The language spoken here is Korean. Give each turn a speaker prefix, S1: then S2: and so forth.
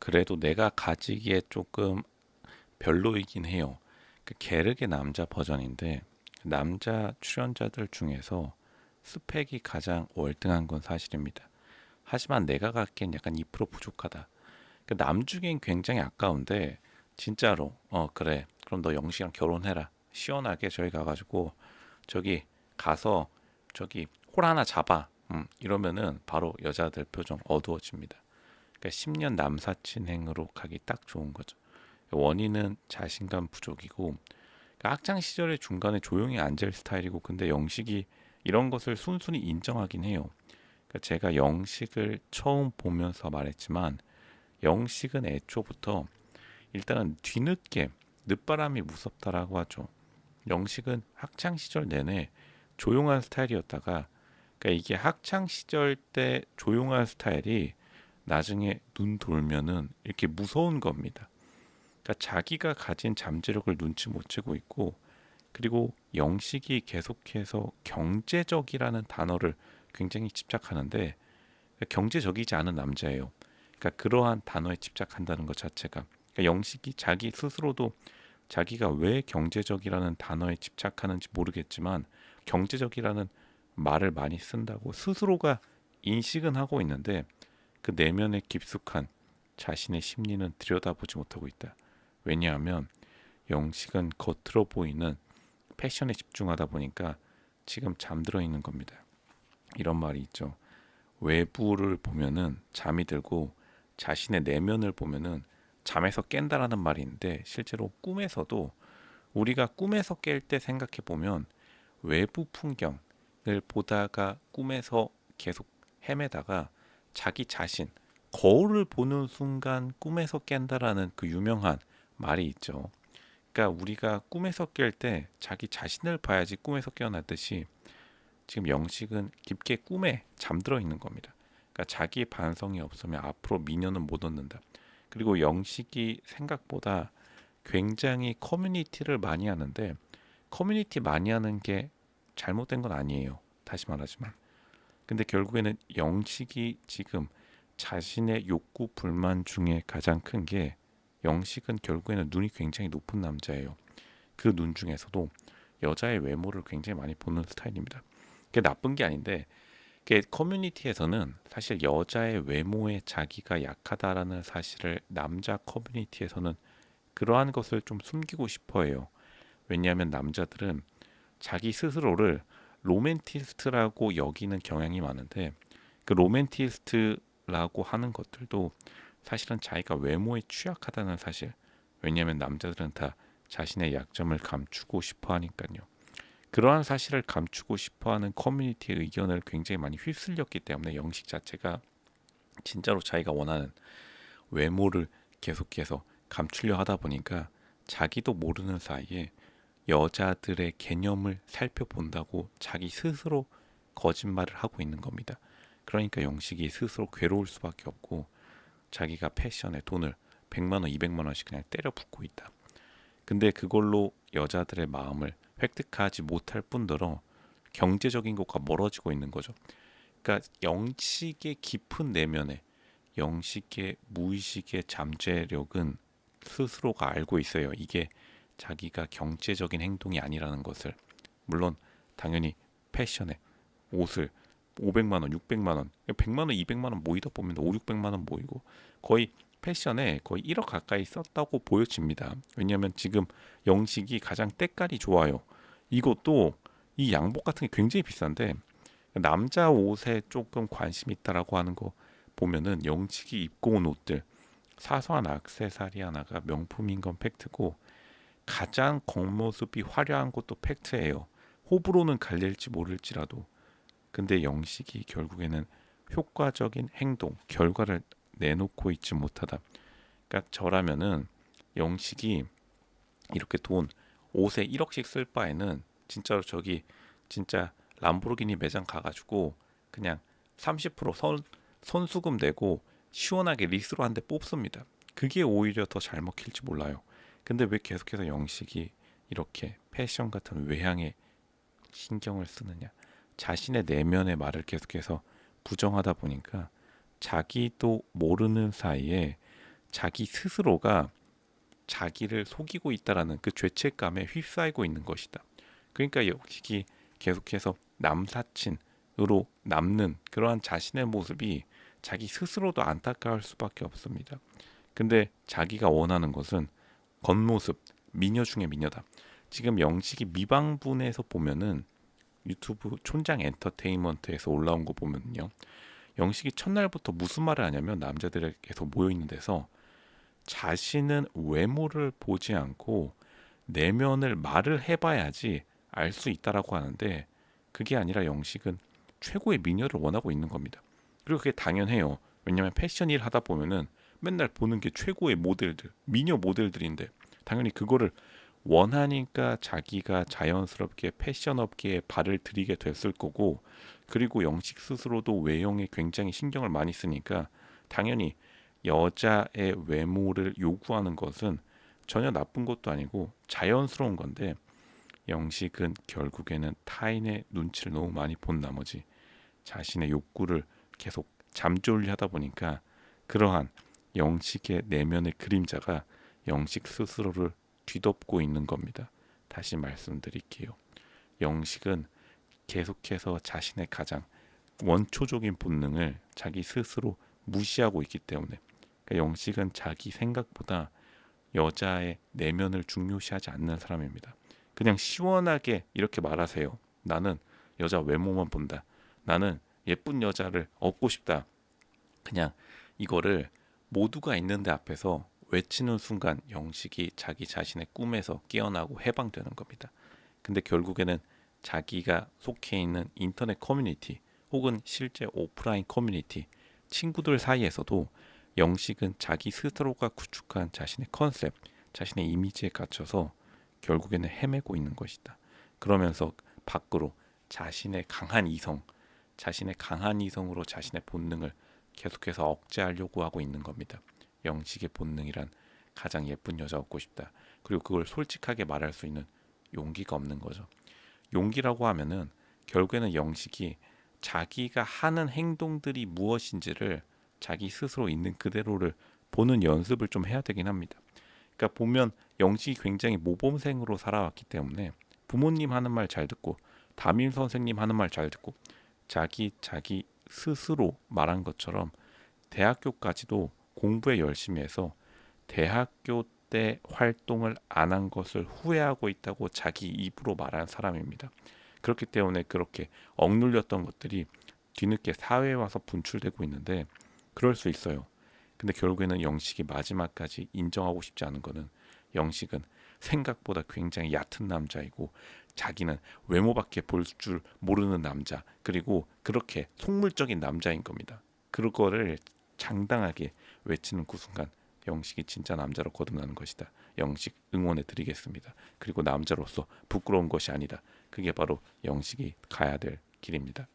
S1: 그래도 내가 가지기에 조금 별로이긴 해요. 그 게르의 남자 버전인데 남자 출연자들 중에서 스펙이 가장 월등한 건 사실입니다. 하지만 내가 갖기엔 약간 2% 부족하다. 그 남중엔 굉장히 아까운데 진짜로 그래 그럼 너 영식이랑 결혼해라 시원하게 저희 가가지고 저기 가서 저기 홀 하나 잡아 이러면은 바로 여자들 표정 어두워집니다. 그러니까 10년 남사친행으로 가기 딱 좋은 거죠. 원인은 자신감 부족이고 그러니까 학창 시절에 중간에 조용히 앉을 스타일이고 근데 영식이 이런 것을 순순히 인정하긴 해요. 그러니까 제가 영식을 처음 보면서 말했지만 영식은 애초부터 일단은 뒤늦게 늦바람이 무섭다라고 하죠. 영식은 학창 시절 내내 조용한 스타일이었다가 그러니까 이게 학창 시절 때 조용한 스타일이 나중에 눈 돌면은 이렇게 무서운 겁니다. 그러니까 자기가 가진 잠재력을 눈치 못 채고 있고 그리고 영식이 계속해서 경제적이라는 단어를 굉장히 집착하는데 경제적이지 않은 남자예요. 그러니까 그러한 단어에 집착한다는 것 자체가 그러니까 영식이 자기 스스로도 자기가 왜 경제적이라는 단어에 집착하는지 모르겠지만 경제적이라는 말을 많이 쓴다고 스스로가 인식은 하고 있는데 그 내면의 깊숙한 자신의 심리는 들여다보지 못하고 있다. 왜냐하면 영식은 겉으로 보이는 패션에 집중하다 보니까 지금 잠들어 있는 겁니다. 이런 말이 있죠. 외부를 보면은 잠이 들고 자신의 내면을 보면은 잠에서 깬다라는 말이 있는데 실제로 꿈에서도 우리가 꿈에서 깰 때 생각해 보면 외부 풍경을 보다가 꿈에서 계속 헤매다가 자기 자신 거울을 보는 순간 꿈에서 깬다라는 그 유명한 말이 있죠. 그러니까 우리가 꿈에서 깰 때 자기 자신을 봐야지 꿈에서 깨어났듯이 지금 영식은 깊게 꿈에 잠들어 있는 겁니다. 그러니까 자기 반성이 없으면 앞으로 미녀는 못 얻는다. 그리고 영식이 생각보다 굉장히 커뮤니티를 많이 하는데 커뮤니티 많이 하는 게 잘못된 건 아니에요. 다시 말하지만. 근데 결국에는 영식이 지금 자신의 욕구 불만 중에 가장 큰 게 영식은 결국에는 눈이 굉장히 높은 남자예요. 그 눈 중에서도 여자의 외모를 굉장히 많이 보는 스타일입니다. 그게 나쁜 게 아닌데 그게 커뮤니티에서는 사실 여자의 외모에 자기가 약하다라는 사실을 남자 커뮤니티에서는 그러한 것을 좀 숨기고 싶어 해요. 왜냐하면 남자들은 자기 스스로를 로맨티스트라고 여기는 경향이 많은데 그 로맨티스트라고 하는 것들도 사실은 자기가 외모에 취약하다는 사실. 왜냐하면 남자들은 다 자신의 약점을 감추고 싶어 하니까요. 그러한 사실을 감추고 싶어하는 커뮤니티의 의견을 굉장히 많이 휩쓸렸기 때문에 영식 자체가 진짜로 자기가 원하는 외모를 계속해서 감추려 하다 보니까 자기도 모르는 사이에 여자들의 개념을 살펴본다고 자기 스스로 거짓말을 하고 있는 겁니다. 그러니까 영식이 스스로 괴로울 수밖에 없고 자기가 패션에 돈을 100만 원, 200만 원씩 그냥 때려 붓고 있다. 근데 그걸로 여자들의 마음을 획득하지 못할 뿐더러 경제적인 것과 멀어지고 있는 거죠. 그러니까 영식의 깊은 내면에 영식의 무의식의 잠재력은 스스로가 알고 있어요. 이게 자기가 경제적인 행동이 아니라는 것을. 물론 당연히 패션에 옷을 500만 원, 600만 원, 100만 원, 200만 원 모이다 보면 5, 600만 원 모이고 거의 패션에 거의 1억 가까이 썼다고 보여집니다. 왜냐하면 지금 영식이 가장 때깔이 좋아요. 이것도 이 양복 같은 게 굉장히 비싼데 남자 옷에 조금 관심 있다라고 하는 거 보면은 영식이 입고 온 옷들 사소한 액세서리 하나가 명품인 건 팩트고 가장 겉모습이 화려한 것도 팩트예요. 호불호는 갈릴지 모를지라도 근데 영식이 결국에는 효과적인 행동, 결과를 내놓고 있지 못하다. 그러니까 저라면은 영식이 이렇게 돈 옷에 1억씩 쓸 바에는 진짜로 저기 진짜 람보르기니 매장 가가지고 그냥 30% 선수금 내고 시원하게 리스로 한 대 뽑습니다. 그게 오히려 더 잘 먹힐지 몰라요. 근데 왜 계속해서 영식이 이렇게 패션 같은 외향에 신경을 쓰느냐? 자신의 내면의 말을 계속해서 부정하다 보니까 자기도 모르는 사이에 자기 스스로가 자기를 속이고 있다라는 그 죄책감에 휩싸이고 있는 것이다. 그러니까 영식이 계속해서 남사친으로 남는 그러한 자신의 모습이 자기 스스로도 안타까울 수밖에 없습니다. 근데 자기가 원하는 것은 겉모습, 미녀 중에 미녀다. 지금 영식이 미방분에서 보면은 유튜브 촌장 엔터테인먼트에서 올라온 거 보면요. 영식이 첫날부터 무슨 말을 하냐면 남자들에게서 모여 있는 데서 자신은 외모를 보지 않고 내면을 말을 해봐야지 알 수 있다라고 하는데 그게 아니라 영식은 최고의 미녀를 원하고 있는 겁니다. 그리고 그게 당연해요. 왜냐하면 패션 일 하다 보면은 맨날 보는 게 최고의 모델들, 미녀 모델들인데 당연히 그거를 원하니까 자기가 자연스럽게 패션 업계에 발을 들이게 됐을 거고 그리고 영식 스스로도 외형에 굉장히 신경을 많이 쓰니까 당연히 여자의 외모를 요구하는 것은 전혀 나쁜 것도 아니고 자연스러운 건데 영식은 결국에는 타인의 눈치를 너무 많이 본 나머지 자신의 욕구를 계속 잠졸리 하다 보니까 그러한 영식의 내면의 그림자가 영식 스스로를 뒤덮고 있는 겁니다. 다시 말씀드릴게요. 영식은 계속해서 자신의 가장 원초적인 본능을 자기 스스로 무시하고 있기 때문에 그러니까 영식은 자기 생각보다 여자의 내면을 중요시하지 않는 사람입니다. 그냥 시원하게 이렇게 말하세요. 나는 여자 외모만 본다. 나는 예쁜 여자를 얻고 싶다. 그냥 이거를 모두가 있는데 앞에서 외치는 순간 영식이 자기 자신의 꿈에서 깨어나고 해방되는 겁니다. 근데 결국에는 자기가 속해 있는 인터넷 커뮤니티 혹은 실제 오프라인 커뮤니티 친구들 사이에서도 영식은 자기 스스로가 구축한 자신의 컨셉, 자신의 이미지에 갇혀서 결국에는 헤매고 있는 것이다. 그러면서 밖으로 자신의 강한 이성으로 자신의 본능을 계속해서 억제하려고 하고 있는 겁니다. 영식의 본능이란 가장 예쁜 여자 얻고 싶다. 그리고 그걸 솔직하게 말할 수 있는 용기가 없는 거죠. 용기라고 하면은 결국에는 영식이 자기가 하는 행동들이 무엇인지를 자기 스스로 있는 그대로를 보는 연습을 좀 해야 되긴 합니다. 그러니까 보면 영식이 굉장히 모범생으로 살아왔기 때문에 부모님 하는 말 잘 듣고 담임 선생님 하는 말 잘 듣고 자기 스스로 말한 것처럼 대학교까지도 공부에 열심히 해서 대학교 때 활동을 안 한 것을 후회하고 있다고 자기 입으로 말한 사람입니다. 그렇기 때문에 그렇게 억눌렸던 것들이 뒤늦게 사회에 와서 분출되고 있는데 그럴 수 있어요. 근데 결국에는 영식이 마지막까지 인정하고 싶지 않은 거는 영식은 생각보다 굉장히 얕은 남자이고 자기는 외모밖에 볼 줄 모르는 남자 그리고 그렇게 속물적인 남자인 겁니다. 그거를 장당하게 외치는 그 순간 영식이 진짜 남자로 거듭나는 것이다. 영식 응원해 드리겠습니다. 그리고 남자로서 부끄러운 것이 아니다. 그게 바로 영식이 가야 될 길입니다.